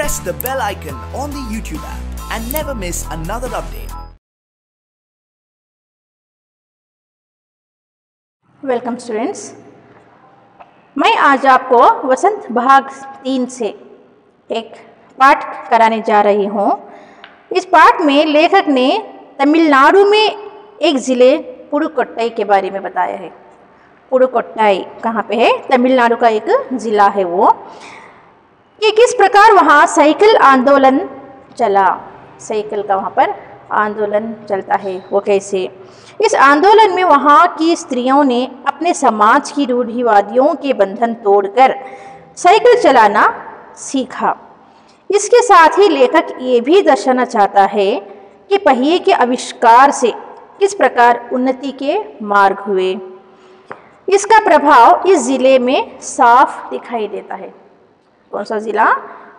press the bell icon on the YouTube app and never miss another update. Welcome students, मैं आज आपको वसंत भाग 3 से एक पाठ कराने जा रही हूँ। इस पाठ में लेखक ने तमिलनाडु में एक ज़िले पुडुकोट्टई के बारे में बताया है। पुडुकोट्टई कहाँ पे है? तमिलनाडु का एक ज़िला है वो, कि किस प्रकार वहाँ साइकिल आंदोलन चला। साइकिल का वहाँ पर आंदोलन चलता है वो कैसे। इस आंदोलन में वहाँ की स्त्रियों ने अपने समाज की रूढ़िवादियों के बंधन तोड़कर साइकिल चलाना सीखा। इसके साथ ही लेखक ये भी दर्शाना चाहता है कि पहिए के आविष्कार से किस प्रकार उन्नति के मार्ग हुए। इसका प्रभाव इस ज़िले में साफ दिखाई देता है। कौन सा ज़िला?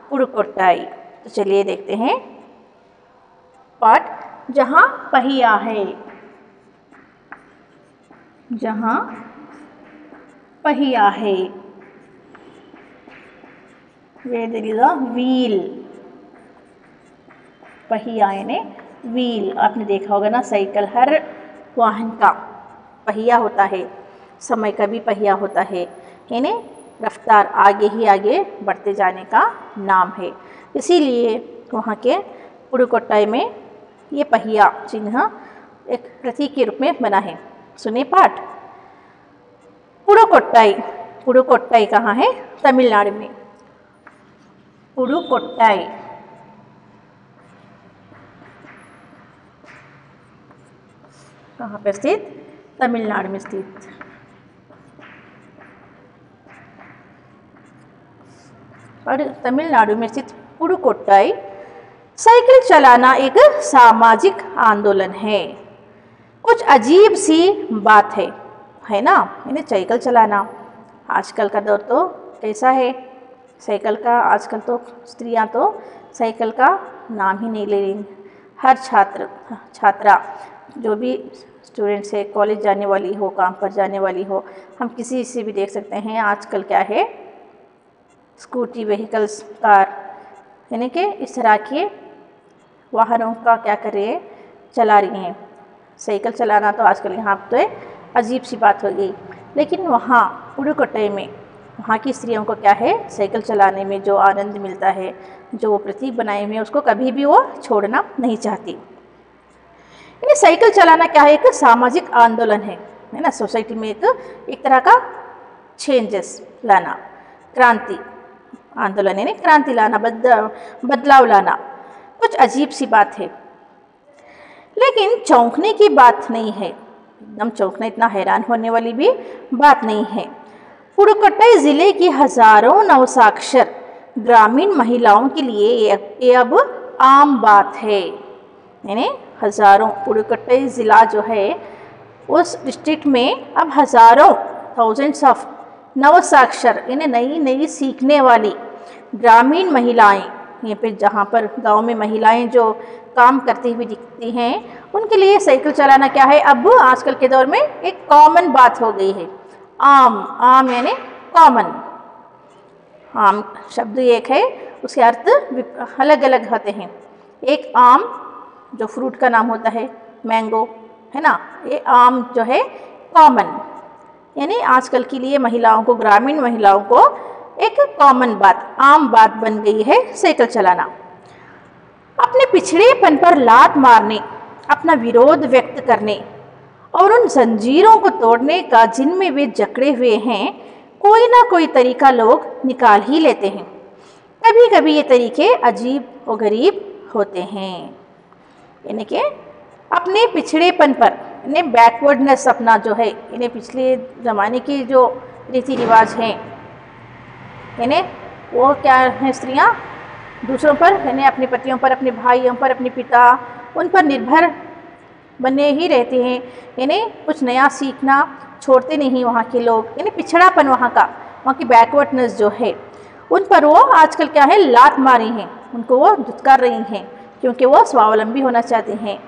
पुडुकोट्टई। तो चलिए देखते हैं पाठ। जहाँ पहिया है, जहाँ पहिया है, where there is a wheel, पहिया यानी व्हील। आपने देखा होगा ना, साइकिल हर वाहन का पहिया होता है, समय का भी पहिया होता है, यानी रफ्तार आगे ही आगे बढ़ते जाने का नाम है। इसीलिए वहाँ के पुडुकोट्टई में ये पहिया चिन्ह एक प्रतीक के रूप में बना है। सुनिए पाठ। पुडुकोट्टई। पुडुकोट्टई कहाँ है? तमिलनाडु में। पुडुकोट्टई कहाँ पर स्थित? तमिलनाडु में स्थित। और तमिलनाडु में स्थित पुडुकोट्टई साइकिल चलाना एक सामाजिक आंदोलन है। कुछ अजीब सी बात है ना, यानी साइकिल चलाना। आजकल का दौर तो कैसा है साइकिल का? आजकल तो स्त्रियां तो साइकिल का नाम ही नहीं ले रही। हर छात्रा जो भी स्टूडेंट्स है, कॉलेज जाने वाली हो, काम पर जाने वाली हो, हम किसी से भी देख सकते हैं आजकल क्या है, स्कूटी, व्हीकल्स, कार, यानी कि इस तरह के वाहनों का क्या कर रही है, चला रही हैं। साइकिल चलाना तो आजकल यहाँ तो अजीब सी बात हो गई। लेकिन वहाँ पुडुकोट्टई में वहाँ की स्त्रियों को क्या है, साइकिल चलाने में जो आनंद मिलता है, जो वो प्रतीक बनाए हुए, उसको कभी भी वो छोड़ना नहीं चाहती। यानी साइकिल चलाना क्या है, एक सामाजिक आंदोलन है ना। सोसाइटी में एक तरह का चेंजेस लाना, क्रांति आंदोलन यानी क्रांति लाना, बदलाव लाना। कुछ अजीब सी बात है, लेकिन चौंकने की बात नहीं है। एकदम चौंकना, इतना हैरान होने वाली भी बात नहीं है। पुडुकोट्टई ज़िले की हजारों नवसाक्षर ग्रामीण महिलाओं के लिए ये अब आम बात है। यानी हजारों, पुडुकोट्टई ज़िला जो है उस डिस्ट्रिक्ट में अब हजारों, थाउजेंड्स ऑफ नवसाक्षर यानी नई नई सीखने वाली ग्रामीण महिलाएं, यहाँ पे जहाँ पर गांव में महिलाएं जो काम करती हुई दिखती हैं, उनके लिए साइकिल चलाना क्या है, अब आजकल के दौर में एक कॉमन बात हो गई है। आम यानी कॉमन। आम शब्द एक है, उसके अर्थ अलग अलग होते हैं। एक आम जो फ्रूट का नाम होता है, मैंगो है ना, ये आम जो है कॉमन, यानी आजकल के लिए महिलाओं को, ग्रामीण महिलाओं को एक कॉमन बात, आम बात बन गई है साइकिल चलाना। अपने पिछड़ेपन पर लात मारने, अपना विरोध व्यक्त करने और उन जंजीरों को तोड़ने का जिनमें वे जकड़े हुए हैं, कोई ना कोई तरीका लोग निकाल ही लेते हैं। कभी कभी ये तरीके अजीब और गरीब होते हैं। यानी कि अपने पिछड़ेपन पर, इन्हें बैकवर्डनेस अपना जो है, इन्हें पिछले ज़माने के जो रीति रिवाज हैं, यानी वो क्या है, स्त्रियां दूसरों पर, यानी अपने पतियों पर, अपने भाइयों पर, अपने पिता, उन पर निर्भर बने ही रहते हैं। यानी कुछ नया सीखना छोड़ते नहीं वहाँ के लोग। यानी पिछड़ापन वहाँ की बैकवर्डनेस जो है, उन पर वो आजकल क्या है, लात मारी हैं, उनको वो धुतकार रही हैं, क्योंकि वो स्वावलंबी होना चाहती हैं,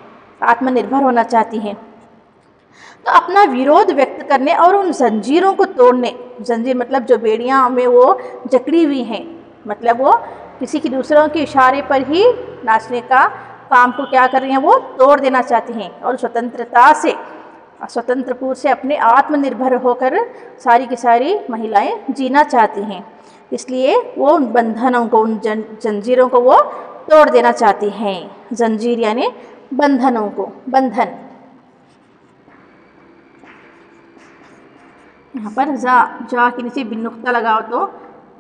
आत्मनिर्भर होना चाहती हैं। तो अपना विरोध व्यक्त करने और उन जंजीरों को तोड़ने, जंजीर मतलब जो बेड़ियाँ में वो जकड़ी हुई हैं, मतलब वो किसी की दूसरों के इशारे पर ही नाचने का काम को क्या कर रही हैं, वो तोड़ देना चाहती हैं और स्वतंत्रता से, स्वतंत्रपुर से अपने आत्मनिर्भर होकर सारी की सारी महिलाएं जीना चाहती हैं। इसलिए वो उन बंधनों को, उन जंजीरों को वो तोड़ देना चाहती हैं। जंजीर यानी बंधनों को, बंधन। यहाँ पर जा, जा के नीचे बिन नुक्ता लगाओ तो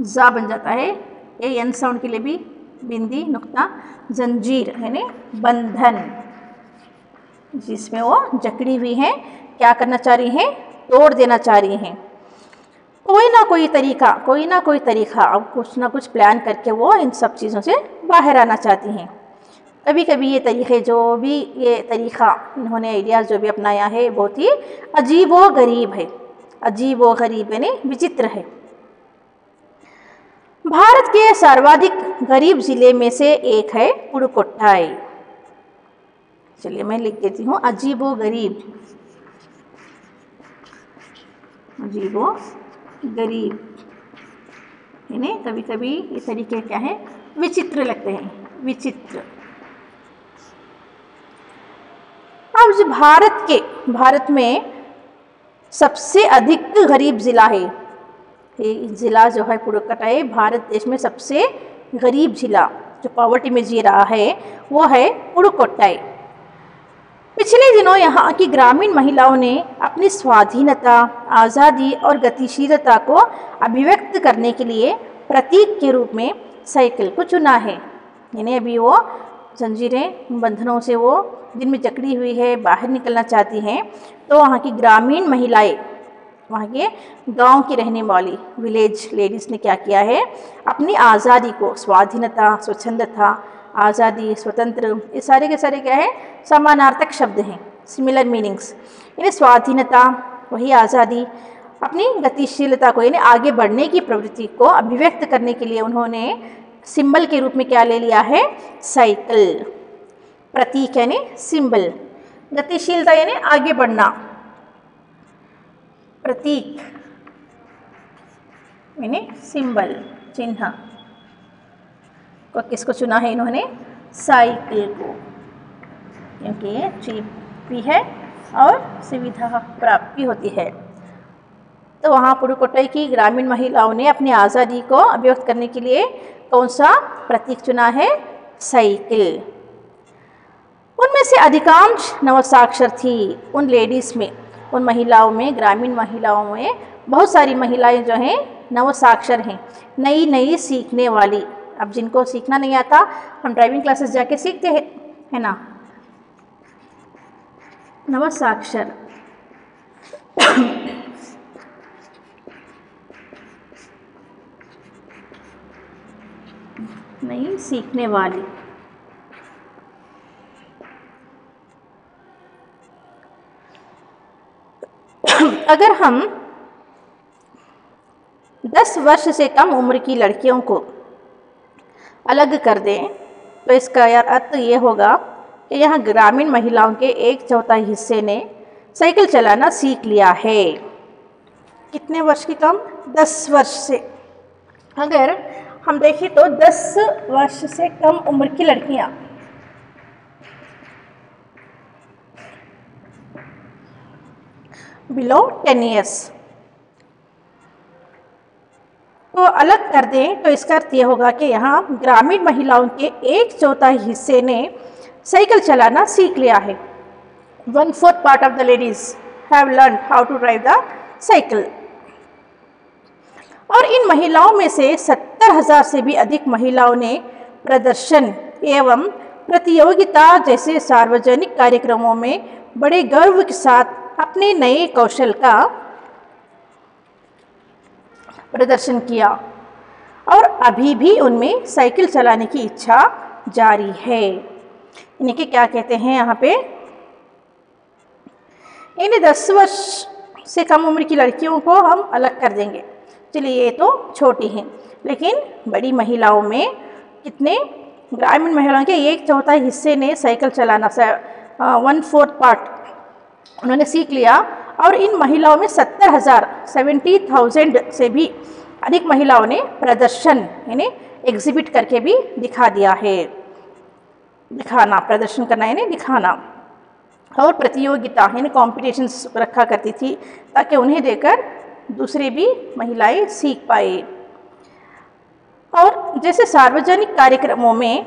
जा बन जाता है। ए एन साउंड के लिए भी बिंदी नुक्ता, जंजीर यानी बंधन, जिसमें वो जकड़ी हुई हैं, क्या करना चाह रही हैं, तोड़ देना चाह रही हैं। कोई ना कोई तरीका अब कुछ ना कुछ प्लान करके वो इन सब चीज़ों से बाहर आना चाहती हैं। कभी कभी ये तरीका इन्होंने आइडियाज़ जो भी अपनाया है बहुत ही अजीब व गरीब है। अजीब व गरीब यानी विचित्र है। भारत के सर्वाधिक गरीब जिले में से एक है पुडुकोट्टाई। चलिए मैं लिख देती हूँ, अजीब व गरीब, अजीब व गरीब यानी कभी कभी ये तरीके क्या है, विचित्र लगते हैं, विचित्र। अब जो भारत में सबसे अधिक गरीब जिला है, ये ज़िला जो है पुडुकोट्टाई भारत देश में सबसे गरीब जिला जो पॉवर्टी में जी रहा है वो है पुडुकोट्टाई। पिछले दिनों यहाँ की ग्रामीण महिलाओं ने अपनी स्वाधीनता, आज़ादी और गतिशीलता को अभिव्यक्त करने के लिए प्रतीक के रूप में साइकिल को चुना है। यानी अभी वो जंजीरें, बंधनों से वो जिनमें जकड़ी हुई है बाहर निकलना चाहती हैं, तो वहाँ की ग्रामीण महिलाएं, वहाँ के गांव की रहने वाली विलेज लेडीज़ ने क्या किया है, अपनी आज़ादी को, स्वाधीनता, स्वच्छंदता, आज़ादी, स्वतंत्र, ये सारे के सारे क्या है, समानार्थक शब्द हैं, सिमिलर मीनिंग्स। यानी स्वाधीनता वही आज़ादी, अपनी गतिशीलता को यानी आगे बढ़ने की प्रवृत्ति को अभिव्यक्त करने के लिए उन्होंने सिंबल के रूप में क्या ले लिया है, साइकिल। प्रतीक यानी सिंबल, गतिशीलता यानी आगे बढ़ना, प्रतीक यानी सिंबल, चिन्ह को किसको चुना है इन्होंने, साइकिल को, क्योंकि ये चीप भी है और सुविधा प्राप्त भी होती है। तो वहाँ पुडुकोट्टाई की ग्रामीण महिलाओं ने अपनी आज़ादी को अभिव्यक्त करने के लिए कौन सा प्रतीक चुना है, साइकिल। उनमें से अधिकांश नवसाक्षर थी। उन लेडीज़ में, उन महिलाओं में, ग्रामीण महिलाओं में बहुत सारी महिलाएं जो हैं नवसाक्षर हैं, नई नई सीखने वाली। अब जिनको सीखना नहीं आता, हम ड्राइविंग क्लासेस जाके सीखते हैं, है ना, नवसाक्षर। नई सीखने वाली। अगर हम 10 वर्ष से कम उम्र की लड़कियों को अलग कर दें तो इसका यार अर्थ ये होगा कि यहाँ ग्रामीण महिलाओं के 1/4 हिस्से ने साइकिल चलाना सीख लिया है। कितने वर्ष की कम, 10 वर्ष से। अगर हम देखें तो 10 वर्ष से कम उम्र की लड़कियाँ बिलो 10 ईयर्स को अलग कर दें तो इसका अर्थ ये होगा कि यहाँ ग्रामीण महिलाओं के 1/4 हिस्से ने साइकिल चलाना सीख लिया है। 1/4 part of the ladies have learn how to drive the cycle. और इन महिलाओं में से 70,000 से भी अधिक महिलाओं ने प्रदर्शन एवं प्रतियोगिता जैसे सार्वजनिक कार्यक्रमों में बड़े गर्व के साथ अपने नए कौशल का प्रदर्शन किया और अभी भी उनमें साइकिल चलाने की इच्छा जारी है। इन्हें क्या कहते हैं यहाँ पे, इन्हें 10 वर्ष से कम उम्र की लड़कियों को हम अलग कर देंगे। चलिए ये तो छोटी हैं, लेकिन बड़ी महिलाओं में कितने, ग्रामीण महिलाओं के 1/4 हिस्से ने साइकिल चलाना 1/4 पार्ट उन्होंने सीख लिया। और इन महिलाओं में 70,000 से भी अधिक महिलाओं ने प्रदर्शन यानी एग्जिबिट करके भी दिखा दिया है। दिखाना, प्रदर्शन करना यानी दिखाना। और प्रतियोगिता यानी कॉम्पिटिशन्स रखा करती थी ताकि उन्हें देखकर दूसरे भी महिलाएं सीख पाए। और जैसे सार्वजनिक कार्यक्रमों में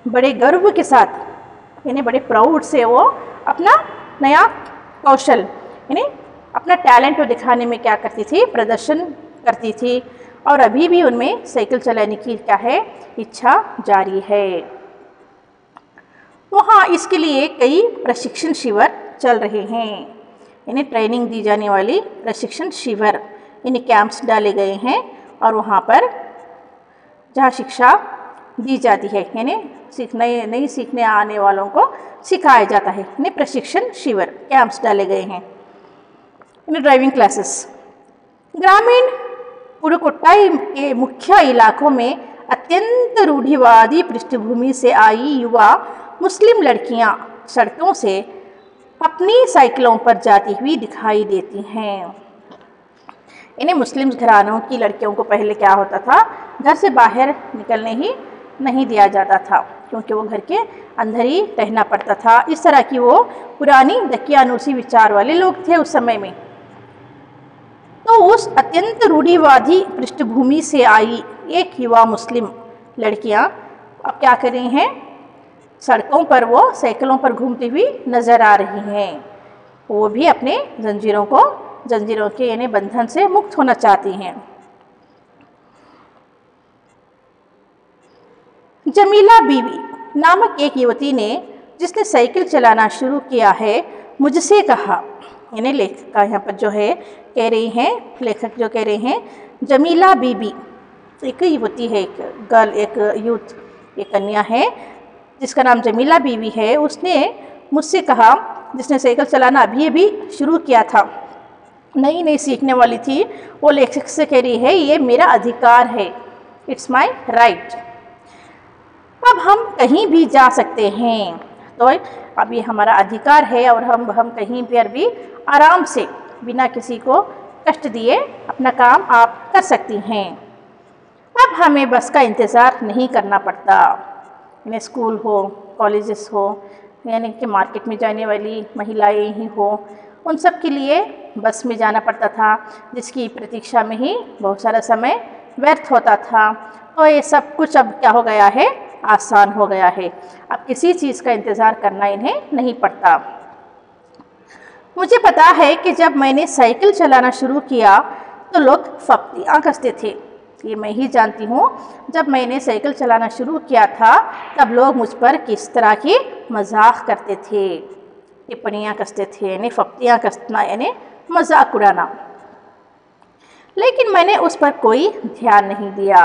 बड़े गर्व के साथ यानी बड़े प्राउड से वो अपना नया कौशल यानी अपना टैलेंट दिखाने में क्या करती थी, प्रदर्शन करती थी। और अभी भी उनमें साइकिल चलाने की क्या है, इच्छा जारी है। वहाँ इसके लिए कई प्रशिक्षण शिविर चल रहे हैं, यानी ट्रेनिंग दी जाने वाली प्रशिक्षण शिविर यानी कैंप्स डाले गए हैं। और वहाँ पर जहाँ शिक्षा दी जाती है यानी नई सीखने आने वालों को सिखाया जाता है, यानी प्रशिक्षण शिविर कैंप्स डाले गए हैं, यानी ड्राइविंग क्लासेस। ग्रामीण पुडुकोट्टाई के मुख्य इलाकों में अत्यंत रूढ़िवादी पृष्ठभूमि से आई युवा मुस्लिम लड़कियां सड़कों से अपनी साइकिलों पर जाती हुई दिखाई देती हैं। इन्हें मुस्लिम घरानों की लड़कियों को पहले क्या होता था, घर से बाहर निकलने ही नहीं दिया जाता था क्योंकि वो घर के अंदर ही रहना पड़ता था। इस तरह की वो पुरानी दकियानूसी विचार वाले लोग थे उस समय में। तो उस अत्यंत रूढ़िवादी पृष्ठभूमि से आई एक युवा मुस्लिम लड़कियां अब क्या कर रही हैं, सड़कों पर वो साइकिलों पर घूमती हुई नजर आ रही हैं। वो भी अपने जंजीरों के यानी बंधन से मुक्त होना चाहती हैं। जमीला बीवी नामक एक युवती ने, जिसने साइकिल चलाना शुरू किया है, मुझसे कहा, यानी लेखक यहाँ पर जो है कह रही हैं, लेखक जो कह रहे हैं, जमीला बीबी एक युवती है, एक गर्ल, एक यूथ, एक कन्या है जिसका नाम जमीला बीबी है। उसने मुझसे कहा, जिसने साइकिल चलाना अभी शुरू किया था, नई सीखने वाली थी, वो लेखक से कह रही है, ये मेरा अधिकार है, इट्स माई राइट। अब हम कहीं भी जा सकते हैं, तो अब ये हमारा अधिकार है और हम कहीं पर भी आराम से बिना किसी को कष्ट दिए अपना काम आप कर सकती हैं। अब हमें बस का इंतज़ार नहीं करना पड़ता, यानी स्कूल हो, कॉलेजेस हो, यानी कि मार्केट में जाने वाली महिलाएं ही हो, उन सब के लिए बस में जाना पड़ता था, जिसकी प्रतीक्षा में ही बहुत सारा समय व्यर्थ होता था। तो ये सब कुछ अब क्या हो गया है, आसान हो गया है। अब किसी चीज़ का इंतज़ार करना इन्हें नहीं पड़ता। मुझे पता है कि जब मैंने साइकिल चलाना शुरू किया तो लोग फप्तियाँ कसते थे। ये मैं ही जानती हूँ, जब मैंने साइकिल चलाना शुरू किया था तब लोग मुझ पर किस तरह की मजाक करते थे, टिप्पणियाँ कसते थे, यानी फप्तियाँ कसना यानी मजाक उड़ाना। लेकिन मैंने उस पर कोई ध्यान नहीं दिया,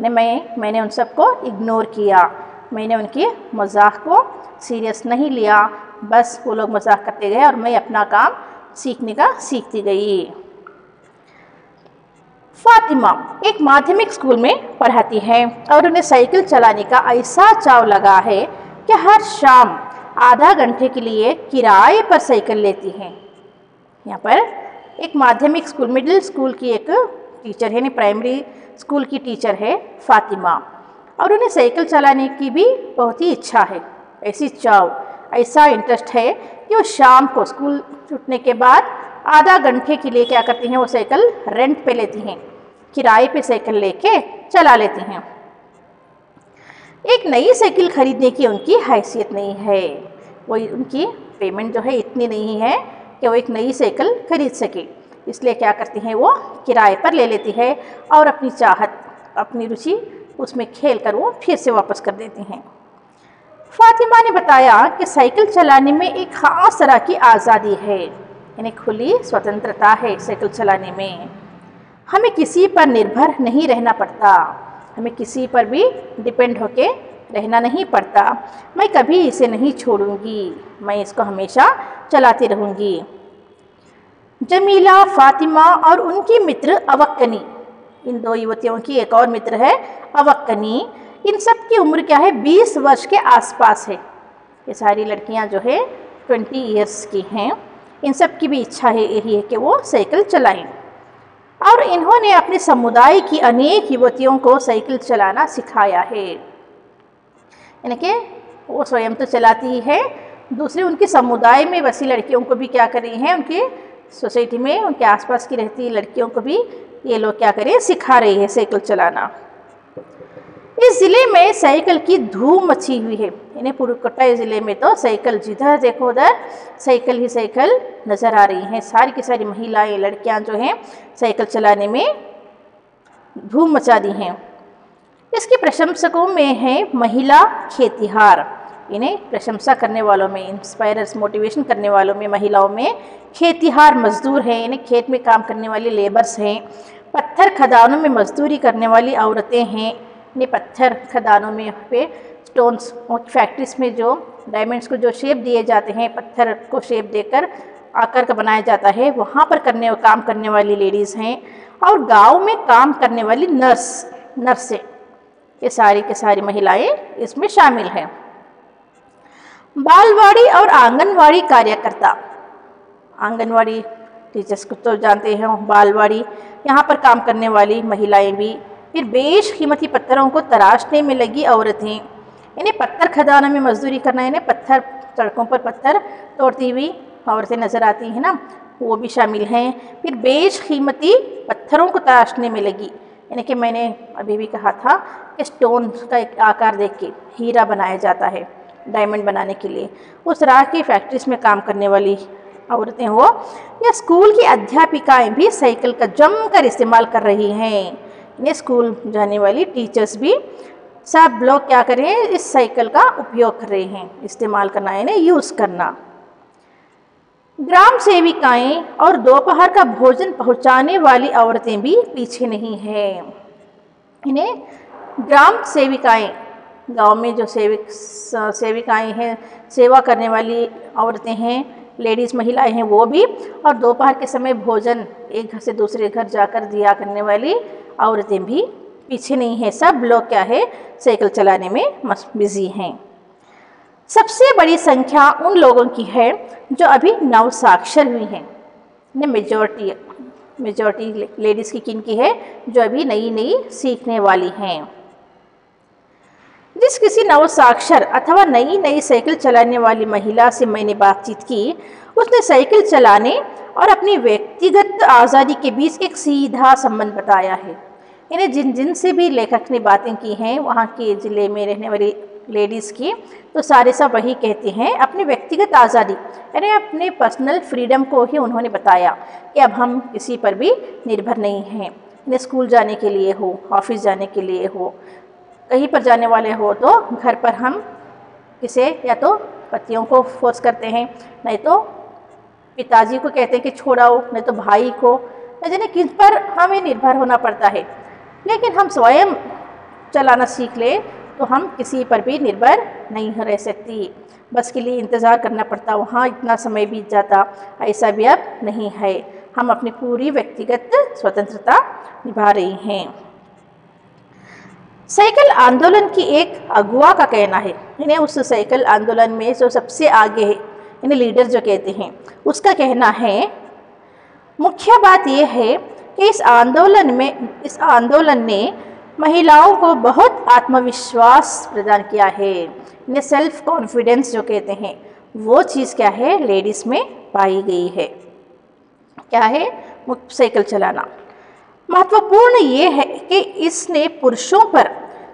मैंने उन सबको इग्नोर किया, मैंने उनके मजाक को सीरियस नहीं लिया। बस वो लोग मजाक करते गए और मैं अपना काम सीखने का सीखती गई। फातिमा एक माध्यमिक स्कूल में पढ़ाती है और उन्हें साइकिल चलाने का ऐसा चाव लगा है कि हर शाम आधा घंटे के लिए किराए पर साइकिल लेती हैं। यहाँ पर एक माध्यमिक स्कूल, मिडिल स्कूल की एक टीचर है, यानी प्राइमरी स्कूल की टीचर है फातिमा, और उन्हें साइकिल चलाने की भी बहुत ही इच्छा है, ऐसी चाव, ऐसा इंटरेस्ट है कि वो शाम को स्कूल छूटने के बाद आधा घंटे के लिए क्या करती हैं, वो साइकिल रेंट पे लेती हैं, किराए पे साइकिल लेके चला लेती हैं। एक नई साइकिल खरीदने की उनकी हैसियत नहीं है, वो उनकी पेमेंट जो है इतनी नहीं है कि वो एक नई साइकिल खरीद सके, इसलिए क्या करती हैं, वो किराए पर ले लेती है और अपनी चाहत, अपनी रुचि उसमें खेल कर वो फिर से वापस कर देती हैं। फातिमा ने बताया कि साइकिल चलाने में एक ख़ास तरह की आज़ादी है, यानी खुली स्वतंत्रता है साइकिल चलाने में। हमें किसी पर निर्भर नहीं रहना पड़ता, हमें किसी पर भी डिपेंड होके रहना नहीं पड़ता। मैं कभी इसे नहीं छोड़ूंगी, मैं इसको हमेशा चलाती रहूँगी। जमीला, फातिमा और उनकी मित्र अवक्कनी, इन दो युवतियों की एक और मित्र है अवक्कनी, इन सब की उम्र क्या है, 20 वर्ष के आसपास है। ये सारी लड़कियां जो है 20 इयर्स की हैं। इन सब की भी इच्छा है, यही है कि वो साइकिल चलाएं। और इन्होंने अपने समुदाय की अनेक युवतियों को साइकिल चलाना सिखाया है। यानी कि वो स्वयं तो चलाती ही है, दूसरे उनके समुदाय में बसी लड़कियों को भी क्या कर रही हैं, उनके सोसाइटी में उनके आसपास की रहती लड़कियों को भी ये लोग क्या करें, सिखा रही है साइकिल चलाना। इस ज़िले में साइकिल की धूम मची हुई है। यानी पुडुकोट्टई ज़िले में तो साइकिल जिधर देखो उधर साइकिल ही साइकिल नज़र आ रही हैं। सारी की सारी महिलाएं लड़कियां जो हैं साइकिल चलाने में धूम मचा दी हैं। इसके प्रशंसकों में है महिला खेतिहार। इन्हें प्रशंसा करने वालों में, इंस्पायरर्स, मोटिवेशन करने वालों में महिलाओं में खेतिहार मजदूर हैं। इन्हें खेत में काम करने वाली लेबर्स हैं। पत्थर खदानों में मजदूरी करने वाली औरतें हैं। इन्हें पत्थर खदानों में पे स्टोन्स फैक्ट्रीज में जो डायमंड्स को जो शेप दिए जाते हैं, पत्थर को शेप देकर आकार का बनाया जाता है, वहाँ पर काम करने वाली लेडीज़ हैं। और गाँव में काम करने वाली नर्सें, ये सारी की सारी महिलाएं इसमें शामिल हैं। बालवाड़ी और आंगनवाड़ी कार्यकर्ता, आंगनवाड़ी टीचर्स को तो जानते हैं, बालवाड़ी यहाँ पर काम करने वाली महिलाएं भी। फिर बेशकीमती पत्थरों को तराशने में लगी औरतें, इन्हें पत्थर खदानों में मजदूरी करना, इन्हें पत्थर सड़कों पर पत्थर तोड़ती हुई औरतें नज़र आती हैं ना, वो भी शामिल हैं। फिर बेशकीमती पत्थरों को तराशने में लगी, यानी कि मैंने अभी भी कहा था कि स्टोन का एक आकार देख के हीरा बनाया जाता है डायमंड बनाने के लिए। उस राह की फैक्ट्रीज में काम करने वाली औरतें हो या स्कूल की अध्यापिकाएं भी साइकिल का जमकर इस्तेमाल कर रही हैं। इन्हें स्कूल जाने वाली टीचर्स भी सब लोग क्या कर रहे हैं, इस साइकिल का उपयोग कर रहे हैं, इस्तेमाल करना है, इन्हें यूज़ करना। ग्राम सेविकाएं और दोपहर का भोजन पहुंचाने वाली औरतें भी पीछे नहीं हैं। इन्हें ग्राम सेविकाएं, गांव में जो सेविकाएं हैं, सेवा करने वाली औरतें हैं, लेडीज़ महिलाएं हैं, वो भी, और दोपहर के समय भोजन एक घर से दूसरे घर जाकर दिया करने वाली औरतें भी पीछे नहीं हैं। सब लोग क्या है, साइकिल चलाने में बिजी हैं। सबसे बड़ी संख्या उन लोगों की है जो अभी नवसाक्षर हुई हैं। मेजॉरिटी लेडीज़ की किन की है, जो अभी नई सीखने वाली हैं। जिस किसी नवसाक्षर अथवा नई साइकिल चलाने वाली महिला से मैंने बातचीत की, उसने साइकिल चलाने और अपनी व्यक्तिगत आज़ादी के बीच एक सीधा संबंध बताया है। इन्हें जिन से भी लेखक ने बातें की हैं वहाँ के ज़िले में रहने वाली लेडीज़ की, तो सारे सब वही कहते हैं, अपनी व्यक्तिगत आज़ादी यानी अपने पर्सनल फ्रीडम को ही उन्होंने बताया कि अब हम किसी पर भी निर्भर नहीं हैं। इन्हें स्कूल जाने के लिए हो, ऑफिस जाने के लिए हो, कहीं पर जाने वाले हो, तो घर पर हम किसे या तो पतियों को फोर्स करते हैं, नहीं तो पिताजी को कहते हैं कि छोड़ाओ, नहीं तो भाई को, न जाने किस पर हमें निर्भर होना पड़ता है। लेकिन हम स्वयं चलाना सीख ले तो हम किसी पर भी निर्भर नहीं रह सकती। बस के लिए इंतज़ार करना पड़ता, वहाँ इतना समय बीत जाता, ऐसा भी अब नहीं है। हम अपनी पूरी व्यक्तिगत स्वतंत्रता निभा रही हैं। साइकिल आंदोलन की एक अगुआ का कहना है, इन्हें उस साइकिल आंदोलन में जो सबसे आगे है, इन्हें लीडर जो कहते हैं, उसका कहना है, मुख्य बात यह है कि इस आंदोलन ने महिलाओं को बहुत आत्मविश्वास प्रदान किया है। इन्हें सेल्फ कॉन्फिडेंस जो कहते हैं, वो चीज़ क्या है, लेडीज़ में पाई गई है। क्या है, साइकिल चलाना। महत्वपूर्ण ये है कि इसने पुरुषों पर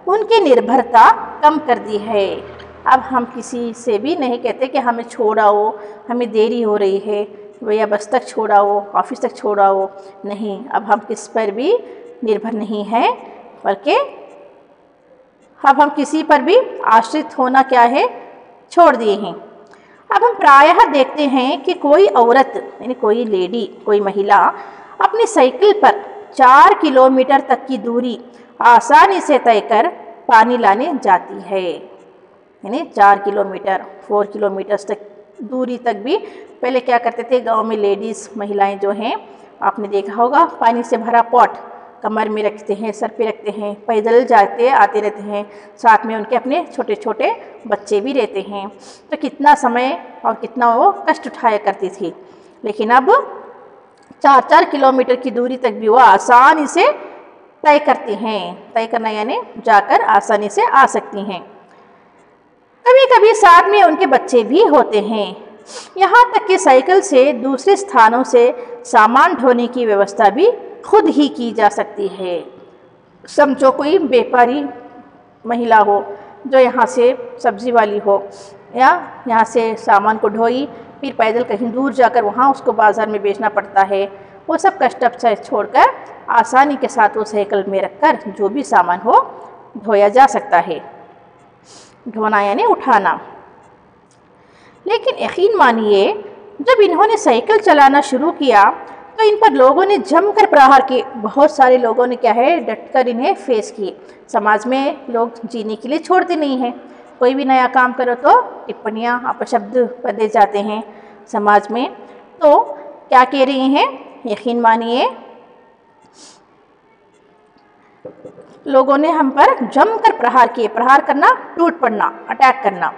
उनकी निर्भरता कम कर दी है। अब हम किसी से भी नहीं कहते कि हमें छोड़ाओ, हमें देरी हो रही है, भैया बस तक छोड़ाओ, ऑफिस तक छोड़ाओ, नहीं। अब हम किस पर भी निर्भर नहीं हैं, बल्कि अब हम किसी पर भी आश्रित होना क्या है, छोड़ दिए हैं। अब हम प्रायः देखते हैं कि कोई औरत यानी कोई लेडी, कोई महिला अपनी साइकिल पर 4 किलोमीटर तक की दूरी आसानी से तय कर पानी लाने जाती है। यानी 4 किलोमीटर, 4 किलोमीटर तक दूरी तक भी पहले क्या करते थे, गांव में लेडीज़ महिलाएं जो हैं, आपने देखा होगा, पानी से भरा पॉट कमर में रखते हैं, सर पे रखते हैं, पैदल जाते आते रहते हैं, साथ में उनके अपने छोटे छोटे बच्चे भी रहते हैं। तो कितना समय और कितना वो कष्ट उठाया करती थी। लेकिन अब 4-4 किलोमीटर की दूरी तक भी वो आसानी से तय करती हैं। तय करना यानी जाकर आसानी से आ सकती हैं। कभी कभी साथ में उनके बच्चे भी होते हैं। यहाँ तक कि साइकिल से दूसरे स्थानों से सामान ढोने की व्यवस्था भी खुद ही की जा सकती है। समझो कोई व्यापारी महिला हो जो यहाँ से सब्जी वाली हो या यहाँ से सामान को ढोई, फिर पैदल कहीं दूर जाकर वहाँ उसको बाज़ार में बेचना पड़ता है। वो सब कष्ट छोड़कर आसानी के साथ वो साइकिल में रखकर जो भी सामान हो ढोया जा सकता है। ढोना यानी उठाना। लेकिन यकीन मानिए, जब इन्होंने साइकिल चलाना शुरू किया तो इन पर लोगों ने जमकर प्रहार किए। बहुत सारे लोगों ने क्या है, डटकर इन्हें फेस किए। समाज में लोग जीने के लिए छोड़ते नहीं हैं। कोई भी नया काम करो तो टिप्पणियाँ, अपशब्द बदले जाते हैं समाज में। तो क्या कह रही हैं, यकीन मानिए लोगों ने हम पर जमकर प्रहार किए। प्रहार करना, टूट पड़ना, अटैक करना,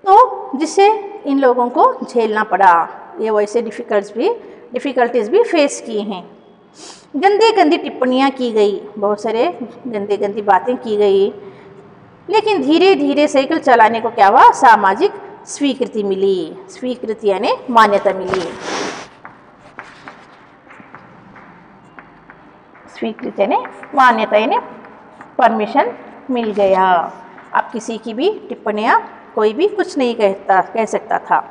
तो जिससे इन लोगों को झेलना पड़ा। ये वैसे डिफ़िकल्टीज़ भी फेस किए हैं। गंदी टिप्पणियाँ की गई, बहुत सारे गंदी बातें की गई। लेकिन धीरे धीरे साइकिल चलाने को क्या हुआ, सामाजिक स्वीकृति मिली। स्वीकृति यानी मान्यता मिली। स्वीकृति यानी मान्यता यानी परमिशन मिल गया। अब किसी की भी टिप्पणियाँ कोई भी कुछ नहीं कह सकता था।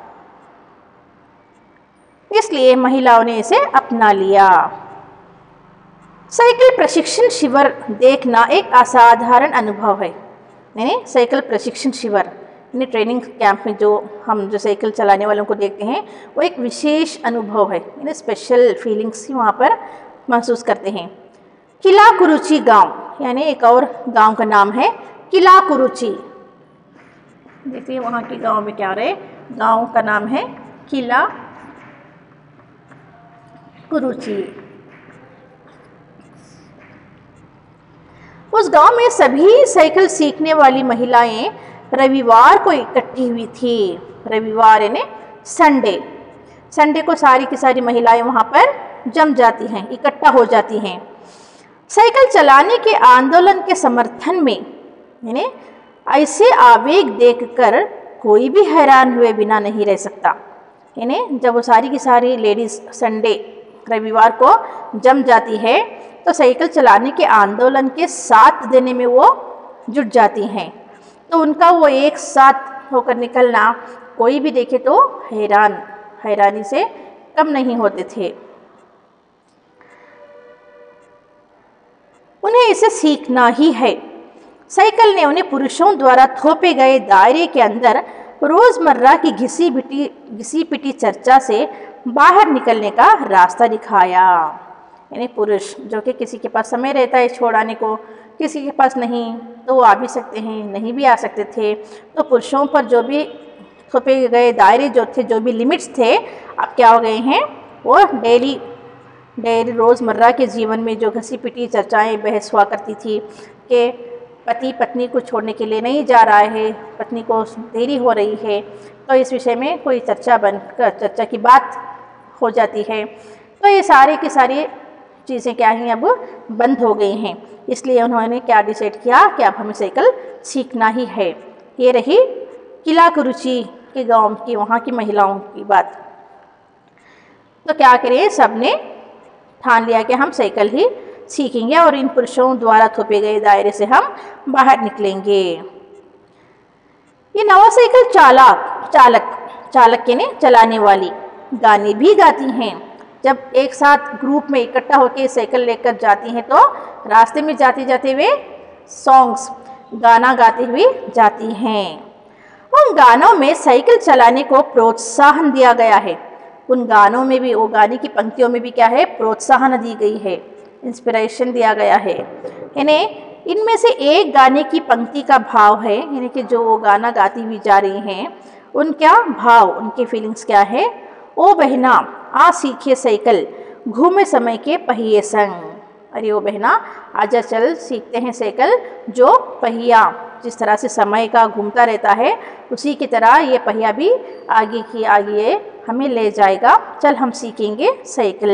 इसलिए महिलाओं ने इसे अपना लिया। साइकिल प्रशिक्षण शिविर देखना एक असाधारण अनुभव है। यानी साइकिल प्रशिक्षण शिविर यानी ट्रेनिंग कैंप में जो साइकिल चलाने वालों को देखते हैं, वो एक विशेष अनुभव है। यानी स्पेशल फीलिंग्स ही वहाँ पर महसूस करते हैं। किला कुरुचि गांव यानी एक और गांव का नाम है किला कुरुचि। देखिए वहाँ के गांव में क्या रहे, गांव का नाम है किला कुरुचि। उस गांव में सभी साइकिल सीखने वाली महिलाएं रविवार को इकट्ठी हुई थी। रविवार यानी संडे को सारी की सारी महिलाएं वहां पर जम जाती हैं, इकट्ठा हो जाती हैं। साइकिल चलाने के आंदोलन के समर्थन में यानी ऐसे आवेग देखकर कोई भी हैरान हुए बिना नहीं रह सकता। यानी जब वो सारी की सारी लेडीज़ संडे रविवार को जम जाती है तो साइकिल चलाने के आंदोलन के साथ देने में वो जुट जाती हैं। तो उनका वो एक साथ होकर निकलना कोई भी देखे तो हैरानी से कम नहीं होते थे। उन्हें इसे सीखना ही है। साइकिल ने उन्हें पुरुषों द्वारा थोपे गए दायरे के अंदर रोजमर्रा की घिसी पिटी चर्चा से बाहर निकलने का रास्ता दिखाया। यानी पुरुष जो कि किसी के पास समय रहता है छोड़ाने को, किसी के पास नहीं, तो वो आ भी सकते हैं, नहीं भी आ सकते थे। तो पुरुषों पर जो भी थोपे गए दायरे जो थे, जो भी लिमिट्स थे, अब क्या हो गए हैं, वो डेली रोज़मर्रा के जीवन में जो घसी पिटी चर्चाएं बहस हुआ करती थी कि पति पत्नी को छोड़ने के लिए नहीं जा रहा है, पत्नी को देरी हो रही है, तो इस विषय में कोई चर्चा की बात हो जाती है। तो ये सारी की सारी चीज़ें क्या हैं, अब बंद हो गई हैं। इसलिए उन्होंने क्या डिसाइड किया कि अब हमें साइकिल सीखना ही है। ये रही किला कुरुचि के गांव की, वहाँ की महिलाओं की बात। तो क्या करें, सब ने ठान लिया कि हम साइकिल ही सीखेंगे और इन पुरुषों द्वारा थोपे गए दायरे से हम बाहर निकलेंगे। ये नवा साइकिल चालक यानी चलाने वाली गाने भी गाती हैं। जब एक साथ ग्रुप में इकट्ठा होकर साइकिल लेकर जाती हैं तो रास्ते में जाते जाते वे गाना गाते हुए जाती हैं। उन गानों में साइकिल चलाने को प्रोत्साहन दिया गया है। उन गानों में भी, वो गाने की पंक्तियों में भी क्या है, प्रोत्साहन दी गई है, इंस्पिरेशन दिया गया है। यानी इनमें से एक गाने की पंक्ति का भाव है, यानी कि जो वो गाना गाती हुई जा रही हैं, उनका भाव, उनकी फीलिंग्स क्या है, ओ बहना आ सीखे साइकिल घूमे समय के पहिए संग। अरे ओ बहना आजा चल सीखते हैं साइकिल, जो पहिया जिस तरह से समय का घूमता रहता है, उसी की तरह ये पहिया भी आगे की आगे हमें ले जाएगा, चल हम सीखेंगे साइकिल।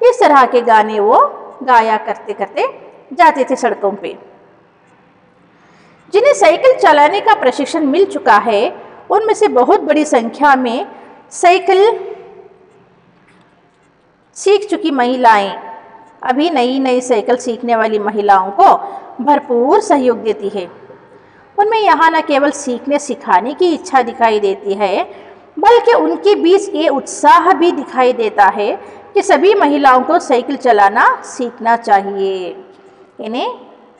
इस तरह के गाने वो गाया करते करते जाते थे सड़कों पे। जिन्हें साइकिल चलाने का प्रशिक्षण मिल चुका है, उनमें से बहुत बड़ी संख्या में साइकिल सीख चुकी महिलाएं अभी नई नई साइकिल सीखने वाली महिलाओं को भरपूर सहयोग देती है। उनमें यहाँ न केवल सीखने सिखाने की इच्छा दिखाई देती है, बल्कि उनके बीच ये उत्साह भी दिखाई देता है कि सभी महिलाओं को साइकिल चलाना सीखना चाहिए। इन्हें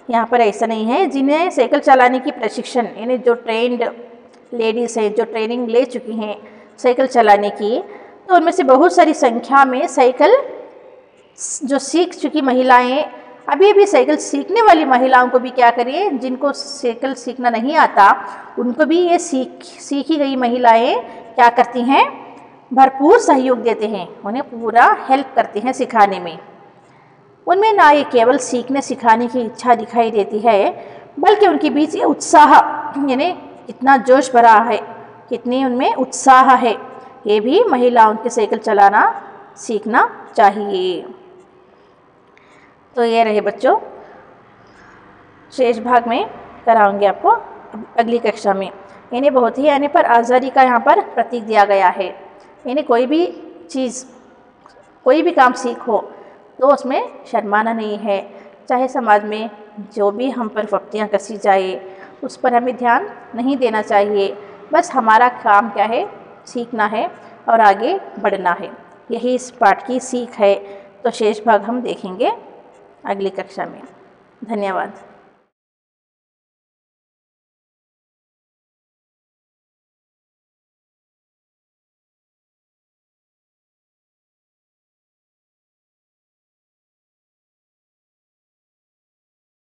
यहाँ पर ऐसा नहीं है, जिन्हें साइकिल चलाने की प्रशिक्षण, इन्हें जो ट्रेंड लेडीज़ हैं, जो ट्रेनिंग ले चुकी हैं साइकिल चलाने की, तो उनमें से बहुत सारी संख्या में साइकिल जो सीख चुकी महिलाएं, अभी अभी साइकिल सीखने वाली महिलाओं को भी क्या करें, जिनको साइकिल सीखना नहीं आता उनको भी ये सीखी गई महिलाएं क्या करती हैं, भरपूर सहयोग देते हैं, उन्हें पूरा हेल्प करती हैं सिखाने में। उनमें ना ये केवल सीखने सिखाने की इच्छा दिखाई देती है, बल्कि उनके बीच ये उत्साह, यानी कितना जोश भरा है, कितनी उनमें उत्साह है, ये भी महिलाओं के साइकिल चलाना सीखना चाहिए। तो ये रहे बच्चों, शेष भाग में कराऊंगी आपको अगली कक्षा में। इन्हें बहुत ही आने पर आज़ादी का यहाँ पर प्रतीक दिया गया है। इन्हें कोई भी चीज़, कोई भी काम सीखो तो उसमें शर्माना नहीं है। चाहे समाज में जो भी हम पर विपत्तियाँ कसी जाए उस पर हमें ध्यान नहीं देना चाहिए। बस हमारा काम क्या है, सीखना है और आगे बढ़ना है। यही इस पाठ की सीख है। तो शेष भाग हम देखेंगे अगली कक्षा में। धन्यवाद।